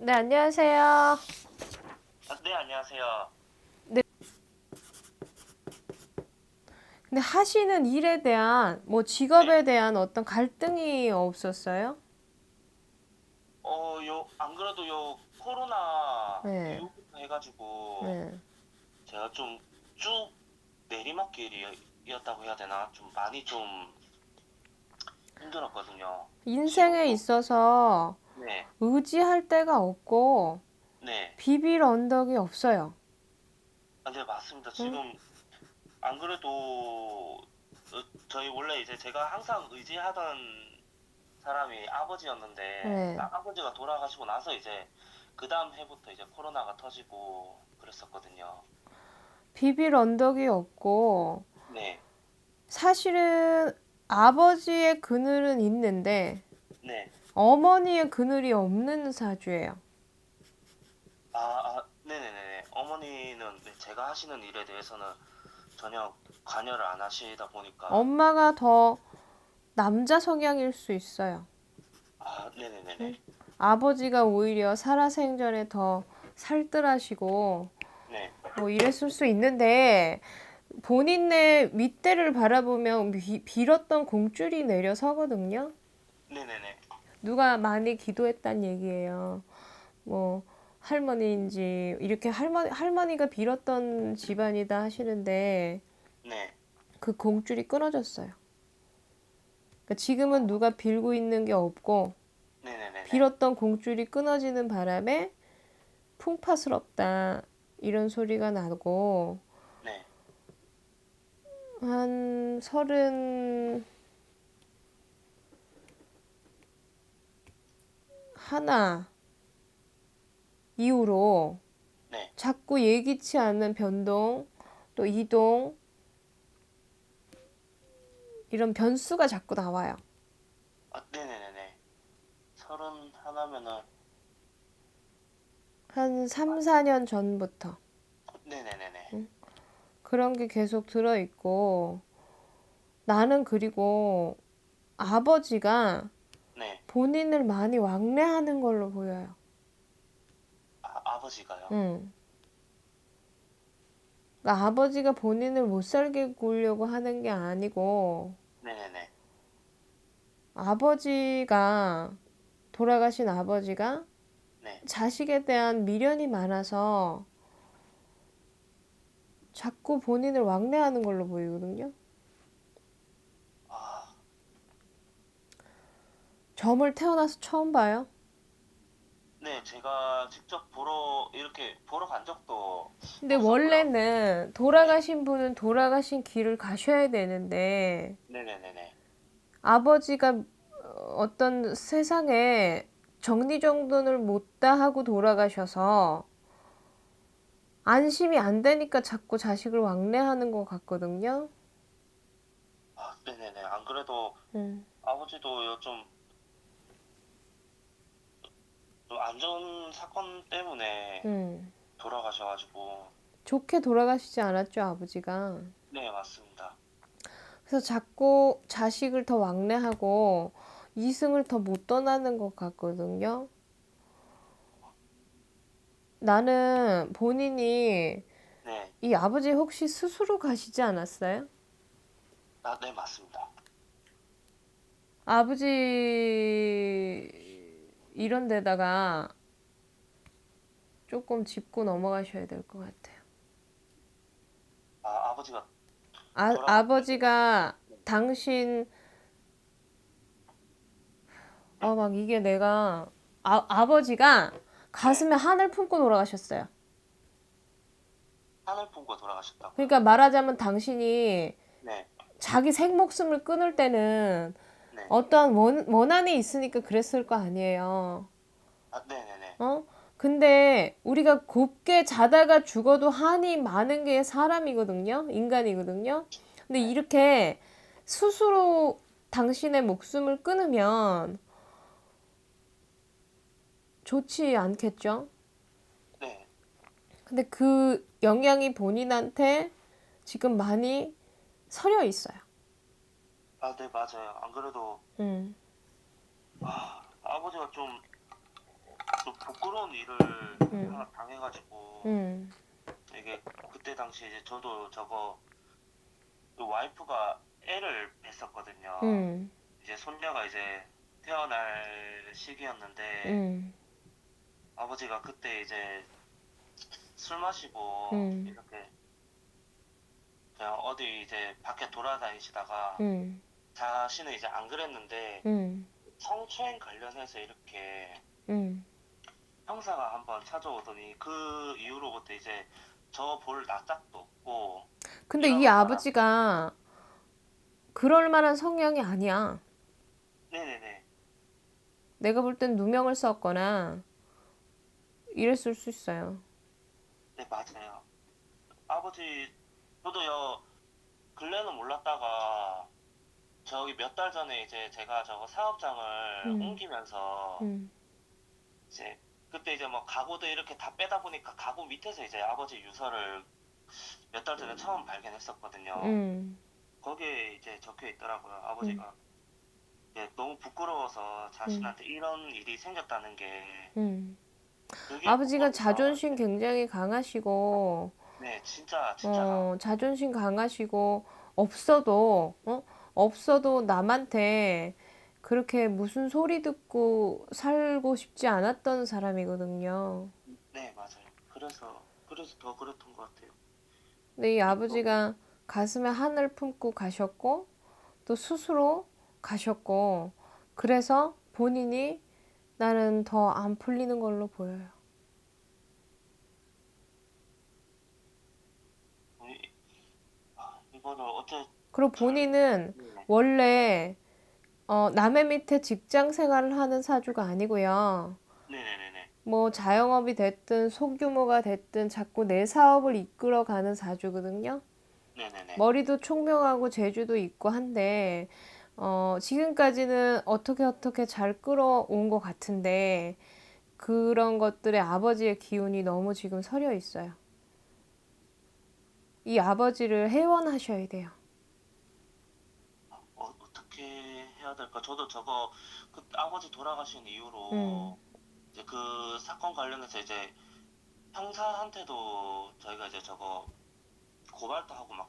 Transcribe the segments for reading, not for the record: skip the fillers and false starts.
네, 안녕하세요. 네, 안녕하세요. 네, 근데 하시는 일에 대한, 뭐 네. 직업에 대한 어떤 갈등이 없었어요? 안 그래도 코로나 네, 이후부터 해가지고, 네. 제가 좀 쭉 내리막길이었다고 해야 되나? 좀 많이 좀 힘들었거든요. 인생에 지금도, 있어서 네, 의지할 데가 없고 네. 비빌 언덕이 없어요. 네, 맞습니다. 응? 지금, 안 그래도, 저희 원래 이제 제가 항상 의지하던 사람이 아버지였는데, 네. 아버지가 돌아가시고 나서 이제, 그 다음 해부터 이제 코로나가 터지고 그랬었거든요. 비빌 언덕이 없고 네, 사실은 아버지의 그늘은 있는데 네. 어머니의 그늘이 없는 사주예요. 네네네. 어머니는 네, 제가 하시는 일에 대해서는 전혀 관여를 안 하시다 보니까, 엄마가 더 남자 성향일 수 있어요. 네네네네. 응? 아버지가 오히려 살아생전에 더 살뜰하시고 네, 뭐 이랬을 수 있는데 본인의 윗대를 바라보면 빌었던 공줄이 내려서거든요. 네네네. 누가 많이 기도했단 얘기예요. 뭐 할머니인지 이렇게 할머니가 빌었던 집안이다 하시는데 네, 그 공줄이 끊어졌어요. 그러니까 지금은 누가 빌고 있는 게 없고 네네네네. 빌었던 공줄이 끊어지는 바람에 풍파스럽다 이런 소리가 나고 네. 한 31 이후로 네. 자꾸 예기치 않은 변동 또 이동 이런 변수가 자꾸 나와요. 네네네네. 31면은, 한 3, 4년 전부터 네네네네. 그런 게 계속 들어있고 나는 그리고 아버지가 네. 본인을 많이 왕래하는 걸로 보여요. 아버지가요. 응. 그러니까 아버지가 본인을 못 살게 구려고 하는 게 아니고 네네네. 아버지가 돌아가신 아버지가 네. 자식에 대한 미련이 많아서 자꾸 본인을 왕래하는 걸로 보이거든요. 아, 점을 태어나서 처음 봐요. 네. 제가 직접 이렇게 보러 간 적도 근데 없었고요. 원래는 네. 돌아가신 분은 돌아가신 길을 가셔야 되는데 네네네네. 아버지가 어떤 세상에 정리정돈을 못다 하고 돌아가셔서 안심이 안 되니까 자꾸 자식을 왕래하는 것 같거든요. 네네네. 안 그래도 음, 아버지도 좀 안 좋은 사건 때문에 음. 돌아가셔가지고. 좋게 돌아가시지 않았죠, 아버지가. 네, 맞습니다. 그래서 자꾸 자식을 더 왕래하고 이승을 더 못 떠나는 것 같거든요. 나는 본인이 네. 이 아버지 혹시 스스로 가시지 않았어요? 네, 맞습니다. 아버지 이런 데다가 조금 짚고 넘어가셔야 될 것 같아요. 아버지가 돌아가셨는데요. 아버지가 네. 당신 막 이게 내가 아버지가 네. 가슴에 하늘 품고 돌아가셨어요. 하늘 품고 돌아가셨다고요? 그러니까 말하자면 당신이 네. 자기 생목숨을 끊을 때는 네. 어떠한 원한이 있으니까 그랬을 거 아니에요. 네네네. 어? 근데 우리가 곱게 자다가 죽어도 한이 많은 게 사람이거든요. 인간이거든요. 근데 네. 이렇게 스스로 당신의 목숨을 끊으면 좋지 않겠죠? 네. 근데 그 영향이 본인한테 지금 많이 서려 있어요. 네, 맞아요. 안 그래도, 음. 아버지가 좀 좀 부끄러운 일을 하나 당해가지고 이게 그때 당시 이제 저도 저거 그 와이프가 애를 뵀었거든요. 이제 손녀가 이제 태어날 시기였는데 아버지가 그때 이제 술 마시고 이렇게 그냥 어디 이제 밖에 돌아다니시다가 자신은 이제 안 그랬는데 성추행 관련해서 이렇게 형사가 한번 찾아오더니 그 이후로부터 이제 저 볼 낯짝도 없고 근데 이 이러는 바람. 아버지가 그럴 만한 성향이 아니야. 네네네. 내가 볼 땐 누명을 썼거나 이랬을 수 있어요. 네, 맞아요. 아버지 저도요 근래는 몰랐다가 저기 몇 달 전에 이제 제가 저거 사업장을 옮기면서 이제 그때 이제 뭐 가구도 이렇게 다 빼다 보니까 가구 밑에서 이제 아버지 유서를 몇 달 전에 처음 발견했었거든요. 거기에 이제 적혀 있더라고요. 아버지가 이제 너무 부끄러워서 자신한테 이런 일이 생겼다는 게 그게 아버지가 부끄러워서 자존심 굉장히 강하시고, 네, 진짜 강해요. 자존심 강하시고, 없어도 남한테 그렇게 무슨 소리 듣고 살고 싶지 않았던 사람이거든요. 네, 맞아요. 그래서 더 그랬던 것 같아요. 근데 이 또 아버지가 가슴에 한을 품고 가셨고, 또 스스로 가셨고, 그래서 본인이 나는 더 안 풀리는 걸로 보여요. 이거를 어째 그리고 본인은 네. 원래 남의 밑에 직장 생활을 하는 사주가 아니고요. 네네네네. 뭐 자영업이 됐든 소규모가 됐든 자꾸 내 사업을 이끌어가는 사주거든요. 네네네. 머리도 총명하고 재주도 있고 한데 지금까지는 어떻게 잘 끌어온 것 같은데 그런 것들의 아버지의 기운이 너무 지금 서려 있어요. 이 아버지를 해원하셔야 돼요. 어떻게 해야 될까? 저도 저거 그 아버지 돌아가신 음. 이후로 이제 그 사건 관련해서 이제 형사한테도 저희가 이제 저거 고발도 하고 막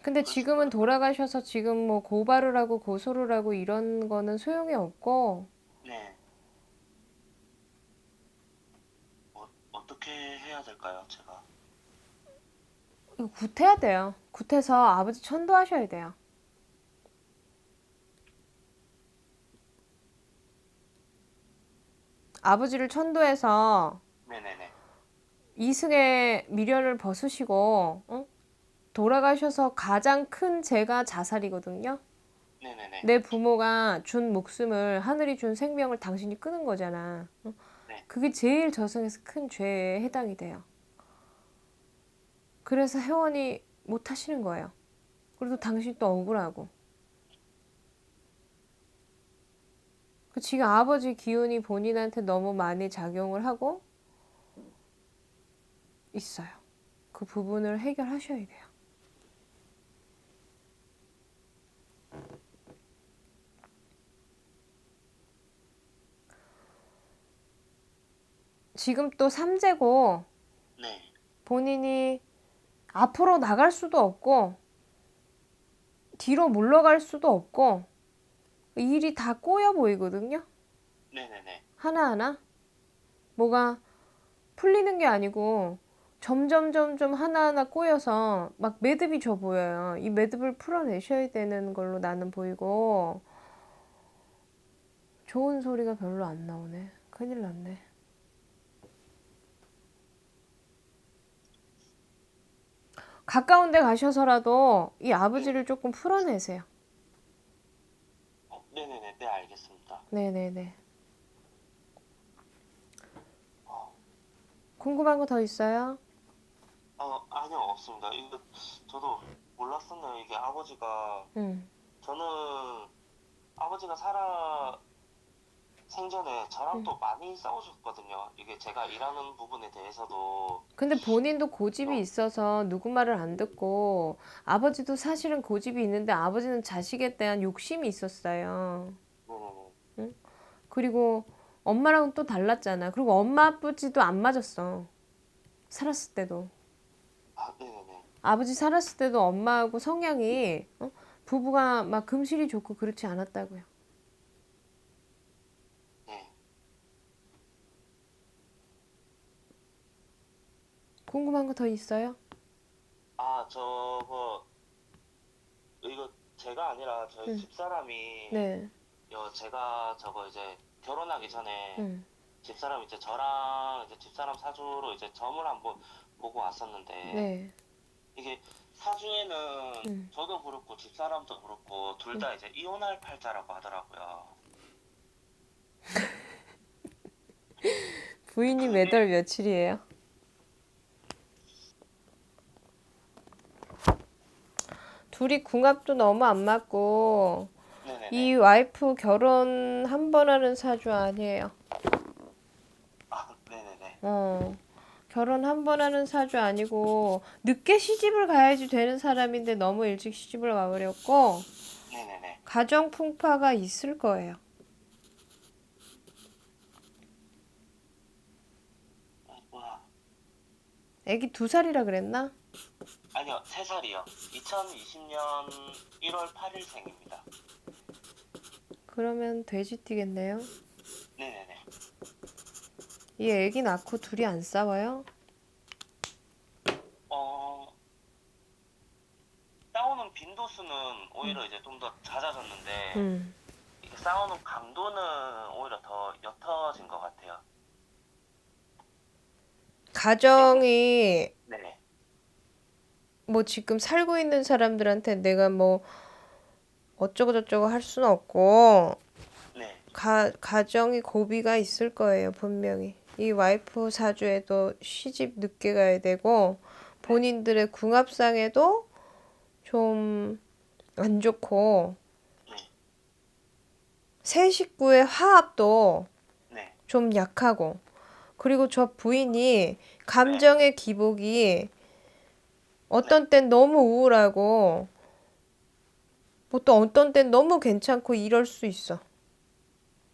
근데 지금은 그랬었거든요. 돌아가셔서 지금 뭐 고발을 하고 고소를 하고 이런 거는 소용이 없고 네. 어떻게 해야 될까요, 제가? 이거 굿해야 돼요. 굿해서 아버지 천도하셔야 돼요. 아버지를 천도해서 네네네. 이승의 미련을 벗으시고 돌아가셔서 가장 큰 죄가 자살이거든요. 네네네. 내 부모가 준 목숨을 하늘이 준 생명을 당신이 끊은 거잖아. 네. 그게 제일 저승에서 큰 죄에 해당이 돼요. 그래서 회원이 못 하시는 거예요. 그래도 당신 또 억울하고. 지금 아버지 기운이 본인한테 너무 많이 작용을 하고 있어요. 그 부분을 해결하셔야 돼요. 지금 또 삼재고 네. 본인이 앞으로 나갈 수도 없고 뒤로 물러갈 수도 없고 일이 다 꼬여 보이거든요. 네네네. 하나하나 뭐가 풀리는 게 아니고 점점 하나하나 꼬여서 막 매듭이 져 보여요. 이 매듭을 풀어내셔야 되는 걸로 나는 보이고 좋은 소리가 별로 안 나오네. 큰일 났네. 가까운 데 가셔서라도 이 아버지를 조금 풀어내세요. 네네네. 네, 알겠습니다. 네네네. 어, 궁금한 거 더 있어요? 아니요, 없습니다. 이거 저도 몰랐었네요. 이게 아버지가 응. 저는 아버지가 살아 생전에 저랑 또 많이 싸우셨거든요. 이게 제가 일하는 부분에 대해서도 근데 본인도 고집이 좀 있어서 누구 말을 안 듣고 아버지도 사실은 고집이 있는데 아버지는 자식에 대한 욕심이 있었어요. 네네네. 응? 그리고 엄마랑은 또 달랐잖아. 그리고 엄마 아버지도 안 맞았어. 살았을 때도. 아, 네네네. 아버지 살았을 때도 엄마하고 성향이 부부가 막 금실이 좋고 그렇지 않았다고요. 네. 궁금한 거 더 있어요? 아, 이거 제가 아니라 저희 응. 집사람이, 네. 제가 저거 이제 결혼하기 전에 응. 집사람 이제 저랑 이제 집사람 사주로 이제 점을 한번 보고 왔었는데, 네. 이게 사주에는 응. 저도 그렇고 집사람도 그렇고 둘 응. 다 이제 이혼할 팔자라고 하더라고요. 부인이 몇 월 며칠이에요? 둘이 궁합도 너무 안 맞고 이 네네네. 와이프 결혼 한 번 하는 사주 아니에요. 아, 네네네. 결혼 한 번 하는 사주 아니고 늦게 시집을 가야지 되는 사람인데 너무 일찍 시집을 가버렸고 네네네. 가정 풍파가 있을 거예요. 와, 애기 2살이라 그랬나? 아니요, 3살이요. 2020년 1월 8일생입니다. 그러면 돼지띠겠네요. 네네네. 이 애기 낳고 둘이 안 싸워요? 어, 싸우는 빈도수는 오히려 이제 좀 더 잦아졌는데, 음. 이게 싸우는 강도는 오히려 더 옅어진 것 같아요. 가정이 네네. 뭐 지금 살고 있는 사람들한테 내가 뭐 어쩌고 저쩌고 할 수는 없고 네. 가정이 고비가 있을 거예요, 분명히. 이 와이프 사주에도 시집 늦게 가야 되고 네. 본인들의 궁합상에도 좀 안 좋고 네. 새 식구의 화합도 네. 좀 약하고 그리고 저 부인이 네. 감정의 기복이 네. 어떤 땐 너무 우울하고 뭐 또 어떤 땐 너무 괜찮고 이럴 수 있어.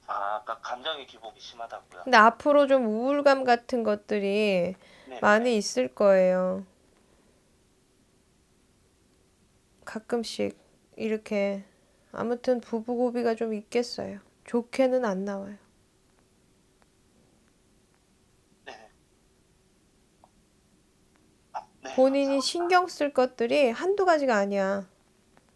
아, 아까 감정의 기복이 심하다고요. 근데 앞으로 좀 우울감 같은 것들이 네네네. 많이 있을 거예요. 가끔씩 이렇게 아무튼 부부고비가 좀 있겠어요. 좋게는 안 나와요. 네. 아, 네, 본인이 감사합니다. 신경 쓸 것들이 한두 가지가 아니야.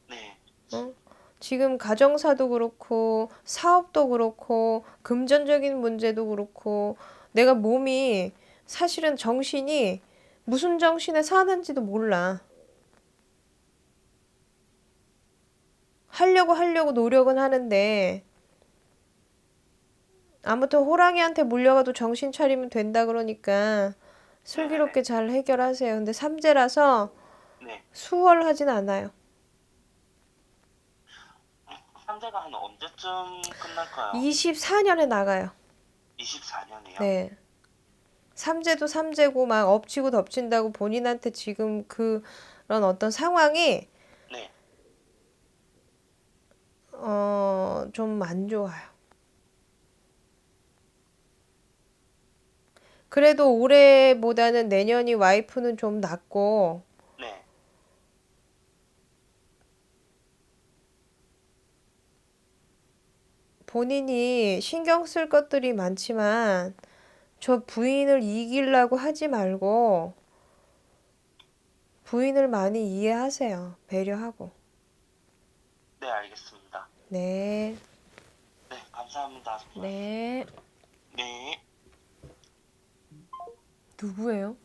네. 어? 지금 가정사도 그렇고 사업도 그렇고 금전적인 문제도 그렇고 내가 몸이 사실은 정신이 무슨 정신에 사는지도 몰라. 하려고 노력은 하는데 아무튼 호랑이한테 물려가도 정신 차리면 된다 그러니까 네네네. 슬기롭게 잘 해결하세요. 근데 삼재라서 네. 수월하진 않아요. 상대가 한 언제쯤 끝날까요? 24년에 나가요. 24년이요? 네. 삼재도 삼재고 막 엎치고 덮친다고 본인한테 지금 그런 어떤 상황이 네. 좀 안 좋아요. 그래도 올해보다는 내년이 와이프는 좀 낫고 네. 본인이 신경 쓸 것들이 많지만 저 부인을 이기려고 하지 말고 부인을 많이 이해하세요. 배려하고. 네, 알겠습니다. 네. 네, 감사합니다, 정말. 네. 네. 누구예요?